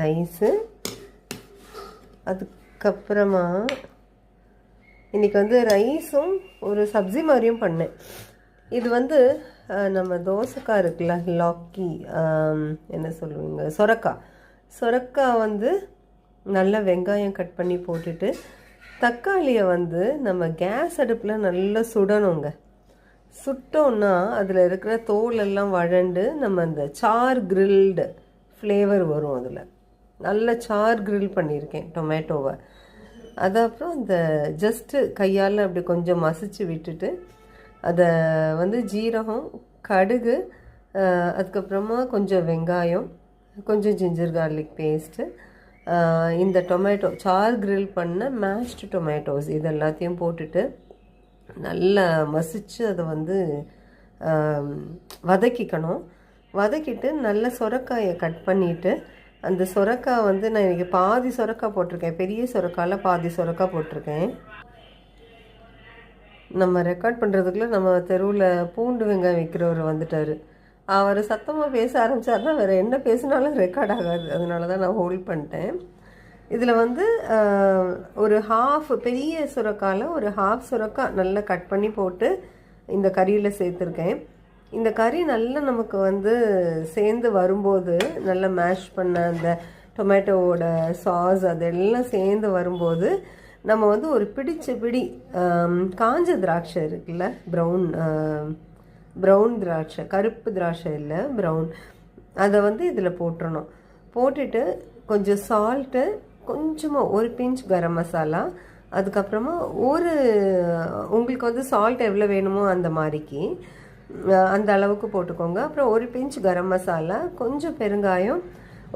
Rice, அதுக்கப்புறமா இன்றைக்கி வந்து ரைஸும் ஒரு சப்ஜி மாதிரியும் பண்ணேன். இது வந்து நம்ம தோசைக்காய் இருக்குல்ல, லாக்கி என்ன சொல்லுவீங்க, சொரக்காய் வந்து நல்லா வெங்காயம் கட் பண்ணி போட்டுட்டு, தக்காளியை வந்து நம்ம கேஸ் அடுப்பில் நல்லா சுடணுங்க. சுட்டோன்னா அதில் இருக்கிற தோலெல்லாம் வழண்டு நம்ம அந்த சார் கிரில்டு ஃப்ளேவர் வரும். அதில் நல்ல சார் கிரில் பண்ணியிருக்கேன் டொமேட்டோவை. அது அப்புறம் இந்த ஜஸ்ட்டு கையால் அப்படி கொஞ்சம் மசிச்சு விட்டுட்டு, அதை வந்து ஜீரகம், கடுகு, அதுக்கப்புறமா கொஞ்சம் வெங்காயம், கொஞ்சம் ஜிஞ்சர் கார்லிக் பேஸ்ட்டு, இந்த டொமேட்டோ சார் கிரில் பண்ண மேஷ்டு டொமேட்டோஸ் இது எல்லாத்தையும் போட்டுட்டு நல்லா மசிச்சு அதை வந்து வதக்கிக்கணும். வதக்கிட்டு நல்ல சொரக்காயை கட் பண்ணிவிட்டு, அந்த சொரக்காய் வந்து நான் இன்றைக்கி பாதி சொரக்காய் போட்டிருக்கேன், பெரிய சொரக்காயில் பாதி சொரக்காய் போட்டிருக்கேன். நம்ம ரெக்கார்ட் பண்ணுறதுக்குள்ளே நம்ம தெருவில் பூண்டு வெங்காயம் விற்கிறவர் வந்துட்டார். அவர் சத்தமாக பேச ஆரம்பித்தார்னா வேறு என்ன பேசினாலும் ரெக்கார்ட் ஆகாது. அதனால தான் நான் ஹோல்ட் பண்ணிட்டேன். இதில் வந்து ஒரு பெரிய சுரக்காயில் ஒரு ஹாஃப் சுரக்காய் நல்லா கட் பண்ணி போட்டு இந்த கறியில் சேர்த்துருக்கேன். இந்த கறி நல்லா நமக்கு வந்து சேர்ந்து வரும்போது, நல்லா மேஷ் பண்ண அந்த டொமேட்டோவோட சாஸ் அதெல்லாம் சேர்ந்து வரும்போது, நம்ம வந்து ஒரு பிடி காஞ்ச திராட்சை இருக்குல்ல, ப்ரௌன் திராட்சை, கருப்பு திராட்சை இல்லை, ப்ரௌன், அதை வந்து இதில் போட்டுறணும். போட்டுட்டு கொஞ்சம் சால்ட்டு, கொஞ்சமாக ஒரு பிஞ்ச் கரம் மசாலா, அதுக்கப்புறமா உங்களுக்கு வந்து சால்ட் எவ்வளோ வேணுமோ அந்த மாதிரிக்கு அந்த அளவுக்கு போட்டுக்கோங்க. அப்புறம் ஒரு பிஞ்ச் கரம் மசாலா, கொஞ்சம் பெருங்காயம்,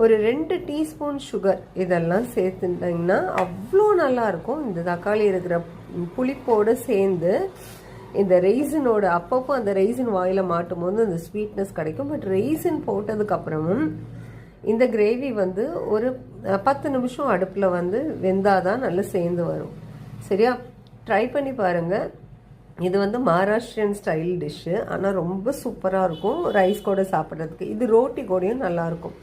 ஒரு 2 டீஸ்பூன் சுகர், இதெல்லாம் சேர்த்துட்டிங்கன்னா அவ்வளோ நல்லாயிருக்கும். இந்த தக்காளி இருக்கிற புளிப்போடு சேர்ந்து இந்த ரெய்சினோட அப்பப்போ அந்த ரெய்சின் வாயில் மாட்டும் போது அந்த ஸ்வீட்னஸ் கிடைக்கும். பட் ரெய்சின் போட்டதுக்கப்புறமும் இந்த கிரேவி வந்து ஒரு 10 நிமிஷம் அடுப்பில் வந்து வெந்தாதான் நல்லா சேர்ந்து வரும். சரியா? ட்ரை பண்ணி பாருங்கள். இது வந்து மகாராஷ்டிரியன் ஸ்டைல் டிஷ்ஷு, ஆனால் ரொம்ப சூப்பராக இருக்கும் ரைஸ் கூட சாப்பிட்றதுக்கு. இது ரோட்டி கூடயும் நல்லாயிருக்கும்.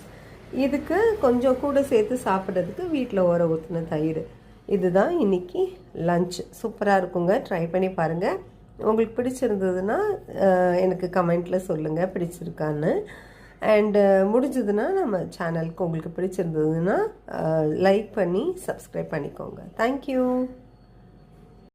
இதுக்கு கொஞ்சம் கூட சேர்த்து சாப்பிட்றதுக்கு வீட்டில் ஊற்றின தயிர். இதுதான் இன்றைக்கி லஞ்ச். சூப்பராக இருக்குங்க. ட்ரை பண்ணி பாருங்கள். உங்களுக்கு பிடிச்சிருந்ததுன்னா எனக்கு கமெண்ட்டில் சொல்லுங்கள் பிடிச்சிருக்கான்னு. அண்டு முடிஞ்சதுன்னா நம்ம சேனலுக்கு உங்களுக்கு பிடிச்சிருந்ததுன்னா லைக் பண்ணி சப்ஸ்கிரைப் பண்ணிக்கோங்க. தேங்க்யூ.